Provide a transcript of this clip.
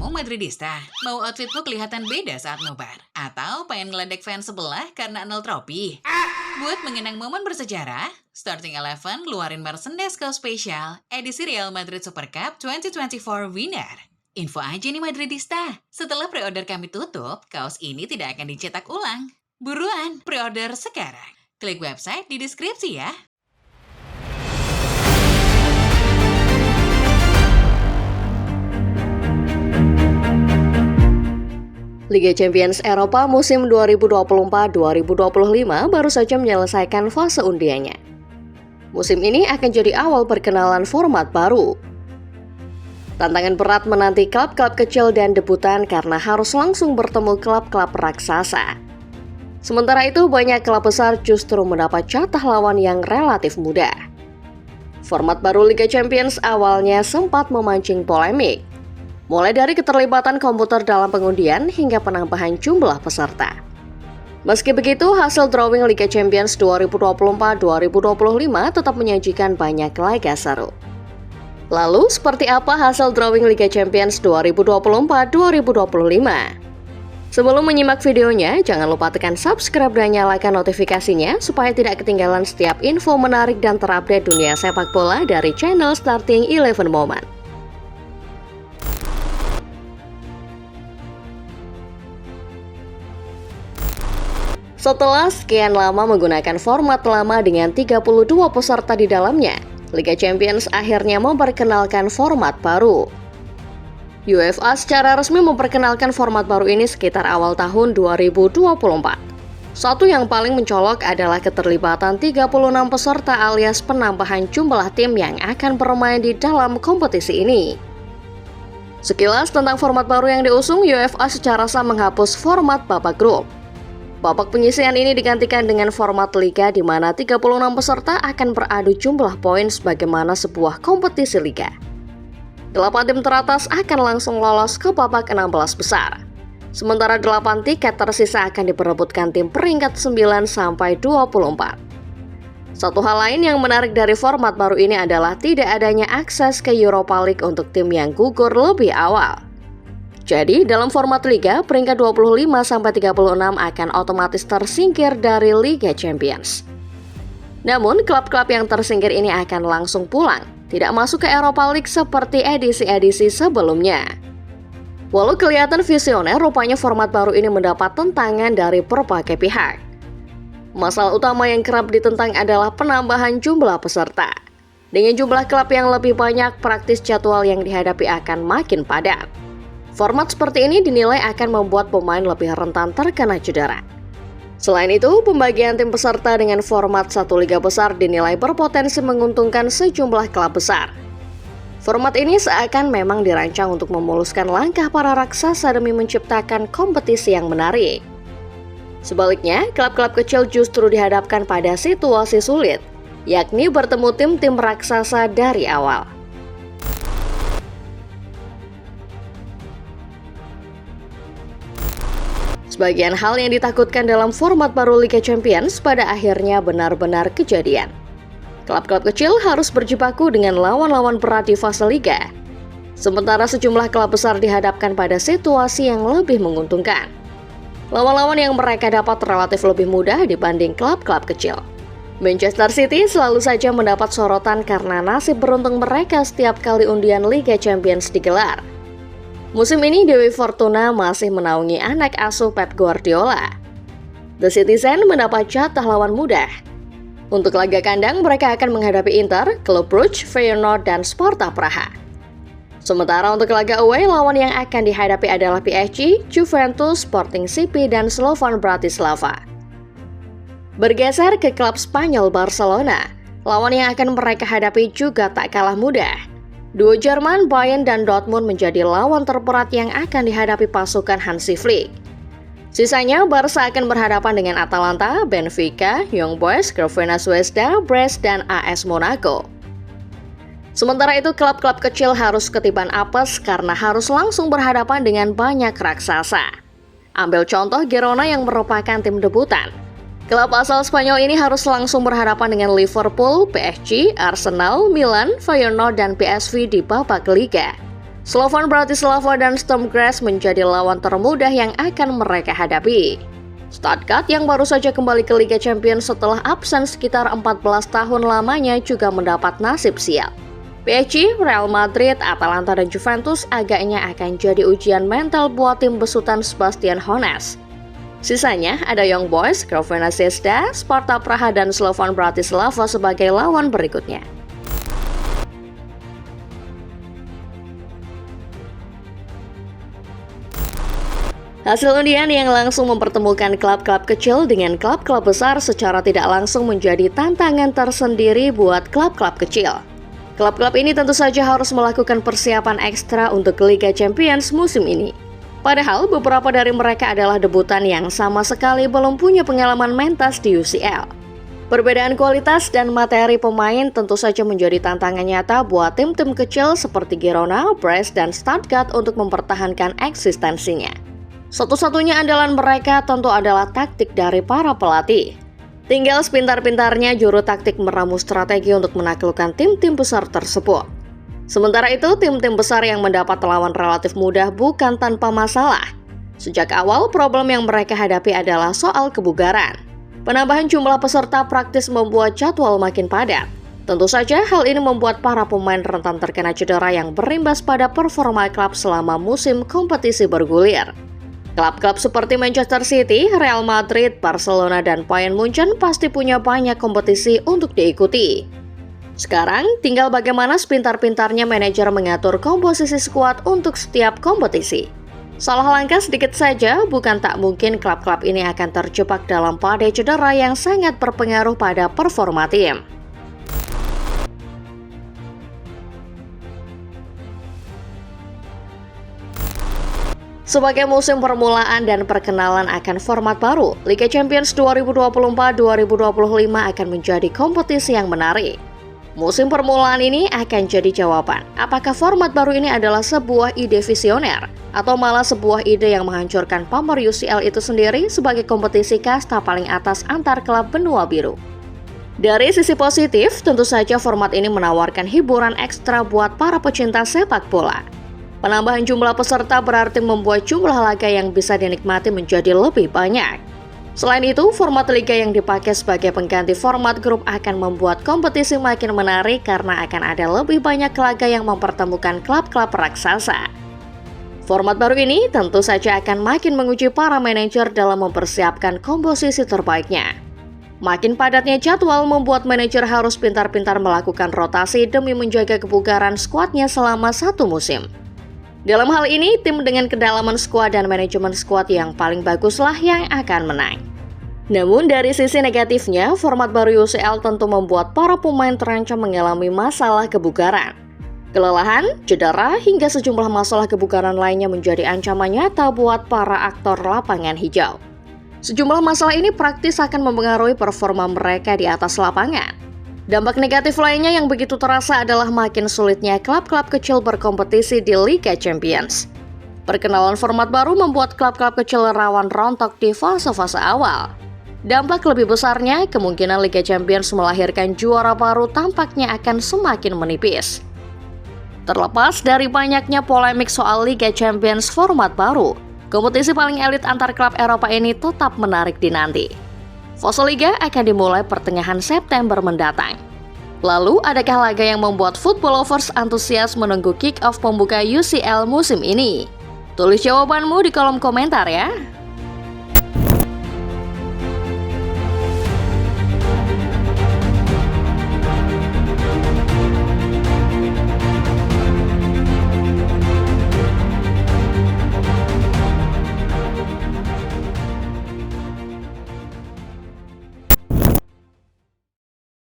Kamu Madridista, mau outfitmu kelihatan beda saat nobar? Atau pengen ngeledek fans sebelah karena 0 trofi? Buat mengenang momen bersejarah, Starting Eleven luarin merchandise kaos spesial edisi Real Madrid Super Cup 2024 Winner. Info aja nih Madridista, setelah pre-order kami tutup, kaos ini tidak akan dicetak ulang. Buruan, pre-order sekarang. Klik website di deskripsi ya. Liga Champions Eropa musim 2024-2025 baru saja menyelesaikan fase undiannya. Musim ini akan jadi awal perkenalan format baru. Tantangan berat menanti klub-klub kecil dan debutan karena harus langsung bertemu klub-klub raksasa. Sementara itu, banyak klub besar justru mendapat jatah lawan yang relatif mudah. Format baru Liga Champions awalnya sempat memancing polemik, mulai dari keterlibatan komputer dalam pengundian hingga penambahan jumlah peserta. Meski begitu, hasil drawing Liga Champions 2024-2025 tetap menyajikan banyak laga seru. Lalu, seperti apa hasil drawing Liga Champions 2024-2025? Sebelum menyimak videonya, jangan lupa tekan subscribe dan nyalakan notifikasinya supaya tidak ketinggalan setiap info menarik dan terupdate dunia sepak bola dari channel Starting Eleven Moment. Setelah sekian lama menggunakan format lama dengan 32 peserta di dalamnya, Liga Champions akhirnya memperkenalkan format baru. UEFA secara resmi memperkenalkan format baru ini sekitar awal tahun 2024. Satu yang paling mencolok adalah keterlibatan 36 peserta alias penambahan jumlah tim yang akan bermain di dalam kompetisi ini. Sekilas tentang format baru yang diusung, UEFA secara sah menghapus format babak grup. Babak penyisihan ini digantikan dengan format liga di mana 36 peserta akan beradu jumlah poin sebagaimana sebuah kompetisi liga. 8 tim teratas akan langsung lolos ke babak 16 besar. Sementara 8 tiket tersisa akan diperebutkan tim peringkat 9 sampai 24. Satu hal lain yang menarik dari format baru ini adalah tidak adanya akses ke Europa League untuk tim yang gugur lebih awal. Jadi, dalam format liga, peringkat 25-36 akan otomatis tersingkir dari Liga Champions. Namun, klub-klub yang tersingkir ini akan langsung pulang, tidak masuk ke Europa League seperti edisi-edisi sebelumnya. Walau kelihatan visioner, rupanya format baru ini mendapat tentangan dari berbagai pihak. Masalah utama yang kerap ditentang adalah penambahan jumlah peserta. Dengan jumlah klub yang lebih banyak, praktis jadwal yang dihadapi akan makin padat. Format seperti ini dinilai akan membuat pemain lebih rentan terkena cedera. Selain itu, pembagian tim peserta dengan format satu liga besar dinilai berpotensi menguntungkan sejumlah klub besar. Format ini seakan memang dirancang untuk memuluskan langkah para raksasa demi menciptakan kompetisi yang menarik. Sebaliknya, klub-klub kecil justru dihadapkan pada situasi sulit, yakni bertemu tim-tim raksasa dari awal. Sebagian hal yang ditakutkan dalam format baru Liga Champions pada akhirnya benar-benar kejadian. Klub-klub kecil harus berjibaku dengan lawan-lawan berat di fase liga. Sementara sejumlah klub besar dihadapkan pada situasi yang lebih menguntungkan. Lawan-lawan yang mereka dapat relatif lebih mudah dibanding klub-klub kecil. Manchester City selalu saja mendapat sorotan karena nasib beruntung mereka setiap kali undian Liga Champions digelar. Musim ini Dewi Fortuna masih menaungi anak asuh Pep Guardiola. The Citizen mendapat jatah lawan mudah. Untuk laga kandang mereka akan menghadapi Inter, Club Brugge, Feyenoord, dan Sparta Praha. Sementara untuk laga away, lawan yang akan dihadapi adalah PSG, Juventus, Sporting CP, dan Slovan Bratislava. Bergeser ke klub Spanyol Barcelona, lawan yang akan mereka hadapi juga tak kalah mudah. Duo Jerman, Bayern, dan Dortmund menjadi lawan terberat yang akan dihadapi pasukan Hansi Flick. Sisanya, Barca akan berhadapan dengan Atalanta, Benfica, Young Boys, Crvena Zvezda, Brest, dan AS Monaco. Sementara itu, klub-klub kecil harus ketiban apes karena harus langsung berhadapan dengan banyak raksasa. Ambil contoh Girona yang merupakan tim debutan. Klub asal Spanyol ini harus langsung berhadapan dengan Liverpool, PSG, Arsenal, Milan, Feyenoord, dan PSV di babak Liga. Slovan Bratislava dan Sturm Graz menjadi lawan termudah yang akan mereka hadapi. Stuttgart yang baru saja kembali ke Liga Champions setelah absen sekitar 14 tahun lamanya juga mendapat nasib sial. PSG, Real Madrid, Atalanta, dan Juventus agaknya akan jadi ujian mental buat tim besutan Sebastian Hoeneß. Sisanya ada Young Boys, Crvena Zvezda, Sparta Praha, dan Slovan Bratislava sebagai lawan berikutnya. Hasil undian yang langsung mempertemukan klub-klub kecil dengan klub-klub besar secara tidak langsung menjadi tantangan tersendiri buat klub-klub kecil. Klub-klub ini tentu saja harus melakukan persiapan ekstra untuk Liga Champions musim ini. Padahal beberapa dari mereka adalah debutan yang sama sekali belum punya pengalaman mentas di UCL. Perbedaan kualitas dan materi pemain tentu saja menjadi tantangan nyata buat tim-tim kecil seperti Girona, Brest, dan Stuttgart untuk mempertahankan eksistensinya. Satu-satunya andalan mereka tentu adalah taktik dari para pelatih. Tinggal sepintar-pintarnya juru taktik meramu strategi untuk menaklukkan tim-tim besar tersebut. Sementara itu, tim-tim besar yang mendapat lawan relatif mudah bukan tanpa masalah. Sejak awal, problem yang mereka hadapi adalah soal kebugaran. Penambahan jumlah peserta praktis membuat jadwal makin padat. Tentu saja, hal ini membuat para pemain rentan terkena cedera yang berimbas pada performa klub selama musim kompetisi bergulir. Klub-klub seperti Manchester City, Real Madrid, Barcelona, dan Bayern Munchen pasti punya banyak kompetisi untuk diikuti. Sekarang, tinggal bagaimana sepintar-pintarnya manajer mengatur komposisi skuad untuk setiap kompetisi. Salah langkah sedikit saja, bukan tak mungkin klub-klub ini akan terjebak dalam badai cedera yang sangat berpengaruh pada performa tim. Sebagai musim permulaan dan perkenalan akan format baru, Liga Champions 2024-2025 akan menjadi kompetisi yang menarik. Musim permulaan ini akan jadi jawaban, apakah format baru ini adalah sebuah ide visioner, atau malah sebuah ide yang menghancurkan pamor UCL itu sendiri sebagai kompetisi kasta paling atas antar klub benua biru. Dari sisi positif, tentu saja format ini menawarkan hiburan ekstra buat para pecinta sepak bola. Penambahan jumlah peserta berarti membuat jumlah laga yang bisa dinikmati menjadi lebih banyak. Selain itu, format liga yang dipakai sebagai pengganti format grup akan membuat kompetisi makin menarik karena akan ada lebih banyak laga yang mempertemukan klub-klub raksasa. Format baru ini tentu saja akan makin menguji para manajer dalam mempersiapkan komposisi terbaiknya. Makin padatnya jadwal membuat manajer harus pintar-pintar melakukan rotasi demi menjaga kebugaran skuadnya selama satu musim. Dalam hal ini, tim dengan kedalaman skuad dan manajemen skuad yang paling baguslah yang akan menang. Namun dari sisi negatifnya, format baru UCL tentu membuat para pemain terancam mengalami masalah kebugaran. Kelelahan, cedera, hingga sejumlah masalah kebugaran lainnya menjadi ancaman nyata buat para aktor lapangan hijau. Sejumlah masalah ini praktis akan mempengaruhi performa mereka di atas lapangan. Dampak negatif lainnya yang begitu terasa adalah makin sulitnya klub-klub kecil berkompetisi di Liga Champions. Perkenalan format baru membuat klub-klub kecil rawan rontok di fase-fase awal. Dampak lebih besarnya, kemungkinan Liga Champions melahirkan juara baru tampaknya akan semakin menipis. Terlepas dari banyaknya polemik soal Liga Champions format baru, kompetisi paling elit antar klub Eropa ini tetap menarik dinanti. Fase Liga akan dimulai pertengahan September mendatang. Lalu, adakah laga yang membuat football lovers antusias menunggu kick-off pembuka UCL musim ini? Tulis jawabanmu di kolom komentar ya!